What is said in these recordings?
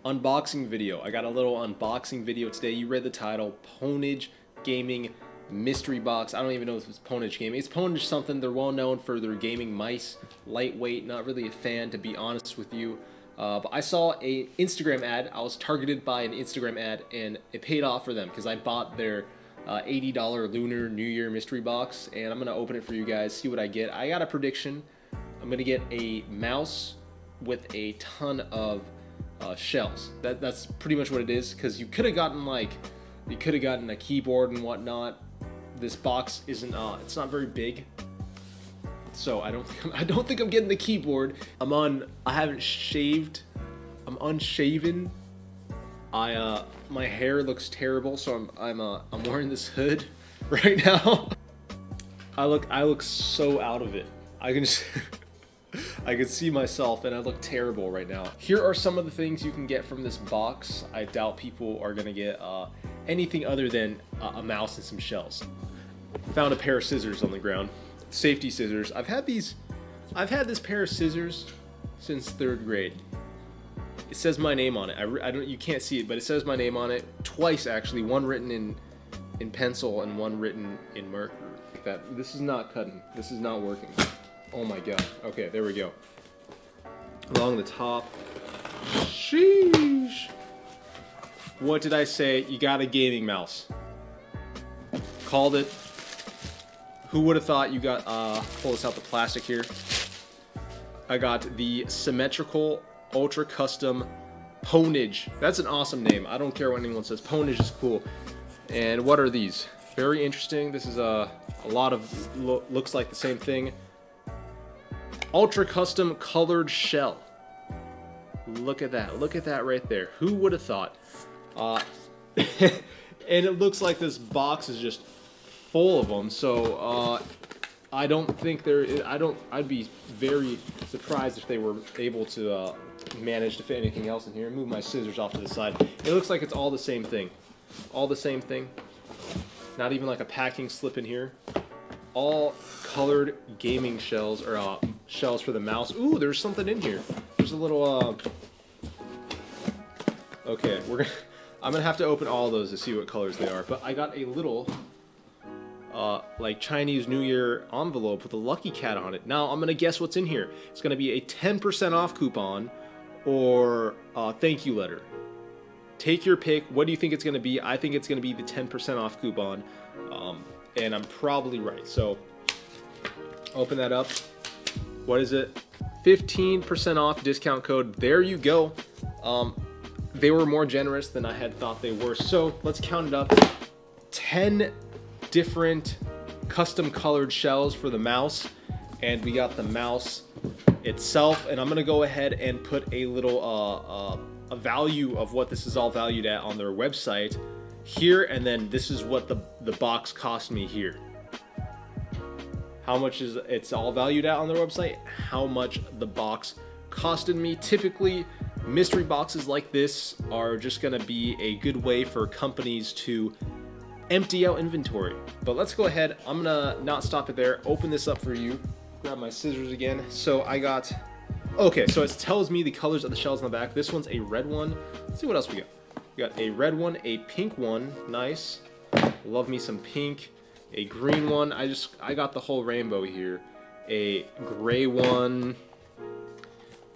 unboxing video. I got a little unboxing video today. You read the title, Pwnage Mystery Box. I don't even know if it's Pwnage Gaming. It's Pwnage something. They're well known for their gaming mice. Lightweight, not really a fan, to be honest with you. But I saw an Instagram ad. I was targeted by an Instagram ad, and it paid off for them because I bought their $80 Lunar New Year mystery box, and I'm going to open it for you guys, see what I get. I got a prediction. I'm going to get a mouse with a ton of shells. That's pretty much what it is, because you could have gotten a keyboard and whatnot. This box isn't it's not very big, so I don't think I'm getting the keyboard. I haven't shaved. I'm unshaven. My hair looks terrible, so I'm wearing this hood right now. I look so out of it. I can just I can see myself, and I look terrible right now. Here are some of the things you can get from this box. I doubt people are gonna get anything other than a mouse and some shells. Found a pair of scissors on the ground, safety scissors. I've had this pair of scissors since 3rd grade. It says my name on it. You can't see it, but it says my name on it twice actually. One written in pencil and one written in marker. This is not cutting. This is not working. Oh my god. Okay, there we go. Along the top. Sheesh. What did I say? You got a gaming mouse. Called it. Who would have thought? You got pull this out the plastic here. I got the symmetrical ultra custom Pwnage. That's an awesome name. I don't care what anyone says. Pwnage is cool. And what are these? Very interesting. This is a lot of looks like the same thing. Ultra custom colored shell. Look at that. Look at that right there. Who would have thought? And it looks like this box is just full of them. So I don't think I'd be very surprised if they were able to manage to fit anything else in here. Move my scissors off to the side. It looks like it's all the same thing. All the same thing. Not even like a packing slip in here. All colored gaming shells, or shells for the mouse. Ooh, there's something in here. There's a little okay, I'm gonna have to open all of those to see what colors they are. But I got a little like Chinese New Year envelope with a lucky cat on it. Now I'm gonna guess what's in here. It's gonna be a 10% off coupon or a thank you letter. Take your pick. What do you think it's gonna be? I think it's gonna be the 10% off coupon, and I'm probably right. So open that up. What is it? 15% off discount code. There you go. They were more generous than I had thought they were. So let's count it up. 10 different custom colored shells for the mouse, and we got the mouse itself. And I'm gonna go ahead and put a little a value of what this is all valued at on their website here, and then this is what the box cost me here. How much is it's all valued at on their website? How much the box costed me? Typically, mystery boxes like this are just gonna be a good way for companies to empty out inventory. But let's go ahead. I'm gonna not stop it there. Open this up for you. Grab my scissors again. So I got. Okay, so it tells me the colors of the shells on the back. This one's a red one. Let's see what else we got. We got a red one, a pink one, nice. Love me some pink. A green one. I got the whole rainbow here. A gray one,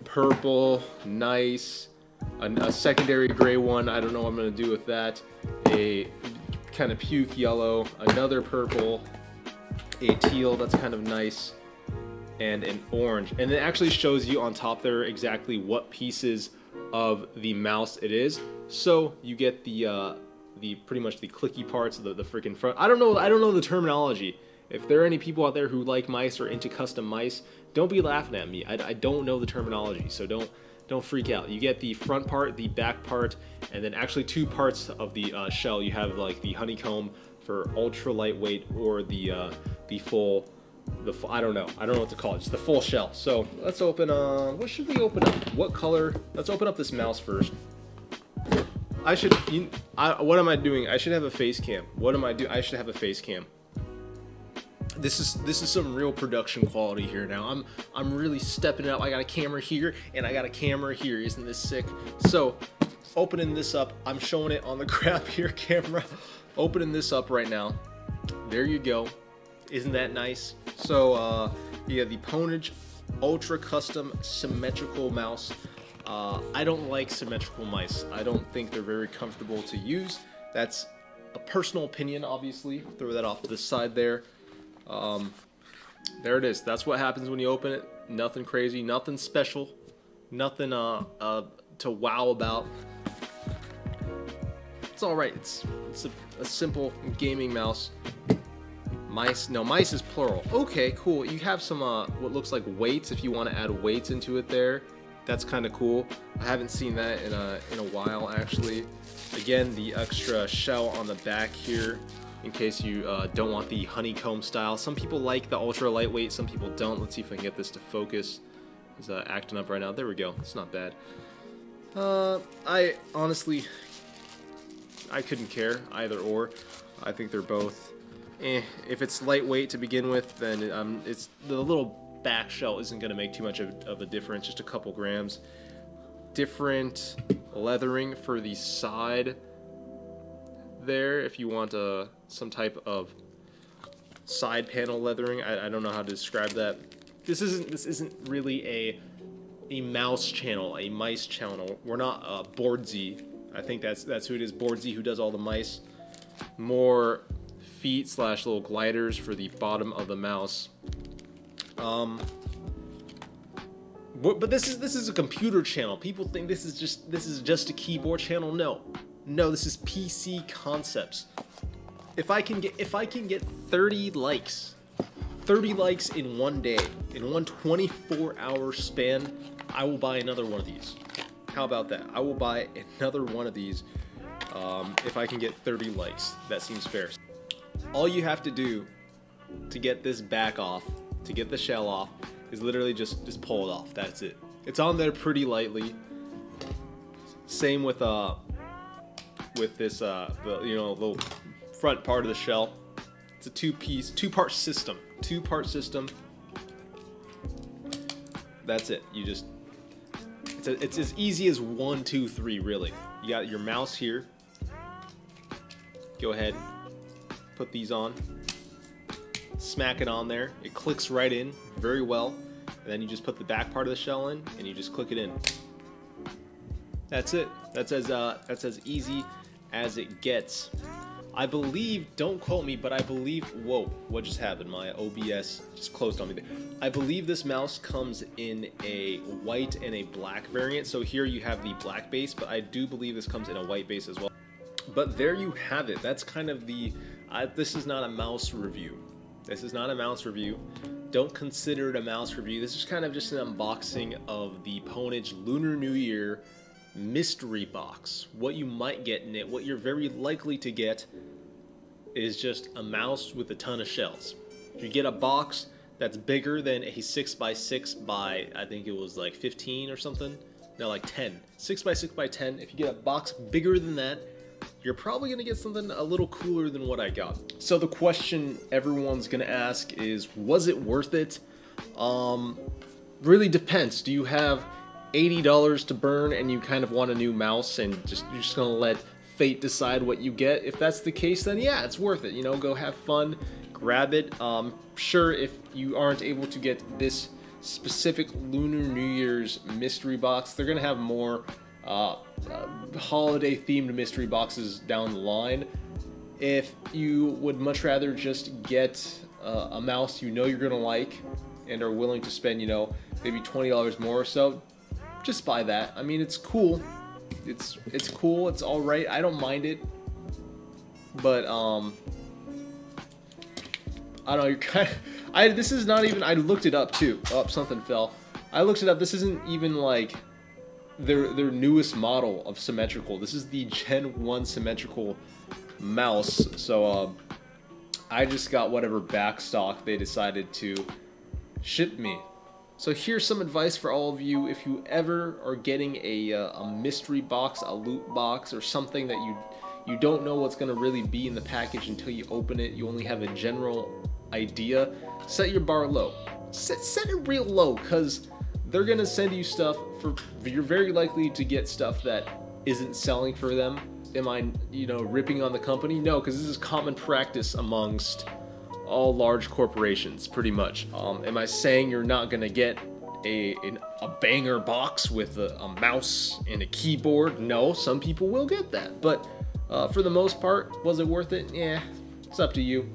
purple, nice. A secondary gray one. I don't know what I'm gonna do with that. A kind of puke yellow. Another purple. A teal. That's kind of nice. And an orange, and it actually shows you on top there exactly what pieces of the mouse it is. So you get the pretty much the clicky parts of the freaking front. I don't know the terminology. If there are any people out there who like mice or into custom mice, don't be laughing at me. I don't know the terminology, so don't freak out. You get the front part, the back part, and then actually 2 parts of the shell. You have like the honeycomb for ultra lightweight, or the full. I don't know what to call it. Just the full shell. So let's open. What should we open up? What color? Let's open up this mouse first. What am I doing? I should have a face cam. What am I doing? I should have a face cam. This is some real production quality here now. I'm really stepping it up. I got a camera here and I got a camera here. Isn't this sick? So opening this up. I'm showing it on the grab here camera. Opening this up right now. There you go. Isn't that nice? So yeah, the Pwnage Ultra Custom Symmetrical Mouse. I don't like symmetrical mice. I don't think they're very comfortable to use. That's a personal opinion, obviously. Throw that off to the side there. There it is. That's what happens when you open it. Nothing crazy, nothing special, nothing to wow about. It's all right. It's a simple gaming mouse. Mice, no, mice is plural. Okay, cool. You have some what looks like weights if you want to add weights into it there. That's kind of cool. I haven't seen that in a while actually. Again, the extra shell on the back here in case you don't want the honeycomb style. Some people like the ultra lightweight, some people don't. Let's see if I can get this to focus. It's acting up right now. There we go. It's not bad. I honestly, I couldn't care either or. I think they're both if it's lightweight to begin with, then it's the little back shell isn't going to make too much of a difference, just a couple grams. Different leathering for the side there if you want some type of side panel leathering. I don't know how to describe that. This isn't really a mouse channel, a mice channel. We're not Boardsy. I think that's who it is, Boardsy, who does all the mice. More feet / little gliders for the bottom of the mouse. But this is a computer channel. People think this is just a keyboard channel. No, this is PC concepts. If I can get 30 likes in one day, in one 24-hour span, I will buy another one of these. How about that? I will buy another one of these if I can get 30 likes. That seems fair. All you have to do to get this back off, to get the shell off, is literally just pull it off. That's it. It's on there pretty lightly. Same with this little front part of the shell. It's a two-part system. That's it. It's as easy as 1, 2, 3 really. You got your mouse here. Go ahead, put these on. Smack it on there. It clicks right in very well. And then you just put the back part of the shell in and you just click it in. That's it. That's as easy as it gets. I believe, don't quote me, but I believe, whoa, what just happened? My OBS just closed on me. I believe this mouse comes in a white and a black variant. So here you have the black base, but I do believe this comes in a white base as well. But there you have it. That's kind of the, this is not a mouse review. This is not a mouse review. Don't consider it a mouse review. This is kind of just an unboxing of the Pwnage Lunar New Year Mystery Box. What you might get in it, what you're very likely to get, is just a mouse with a ton of shells. If you get a box that's bigger than a 6x6 by, I think it was like 15 or something, no, like 10. 6x6 by 10. If you get a box bigger than that, you're probably gonna get something a little cooler than what I got. So the question everyone's gonna ask is, was it worth it? Really depends. Do you have $80 to burn and you kind of want a new mouse and you're just gonna let fate decide what you get? If that's the case, then yeah, it's worth it. You know, go have fun, grab it. Sure, if you aren't able to get this specific Lunar New Year's mystery box, they're gonna have more holiday themed mystery boxes down the line. If you would much rather just get a mouse you know you're gonna like and are willing to spend, you know, maybe $20 more or so, just buy that. I mean, it's cool. It's cool. It's all right. I don't mind it. But I don't know. You're kind of. This is not even. I looked it up too. Oh, something fell. I looked it up. This isn't even like their newest model of symmetrical. This is the Gen 1 symmetrical mouse. So I just got whatever back stock they decided to ship me. So here's some advice for all of you. If you ever are getting a mystery box, a loot box, or something that you don't know what's going to really be in the package until you open it, you only have a general idea, set your bar low. Set it real low, because they're going to send you stuff you're very likely to get stuff that isn't selling for them. Am I, ripping on the company? No, because this is common practice amongst all large corporations, pretty much. Am I saying you're not gonna get a banger box with a mouse and a keyboard? No, some people will get that, but for the most part, was it worth it? Yeah, it's up to you.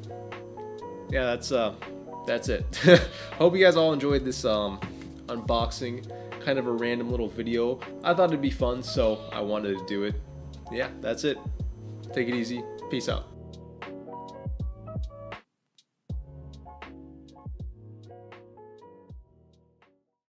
Yeah, that's it. Hope you guys all enjoyed this unboxing, kind of a random little video. I thought it'd be fun, so I wanted to do it. Yeah, that's it. Take it easy. Peace out.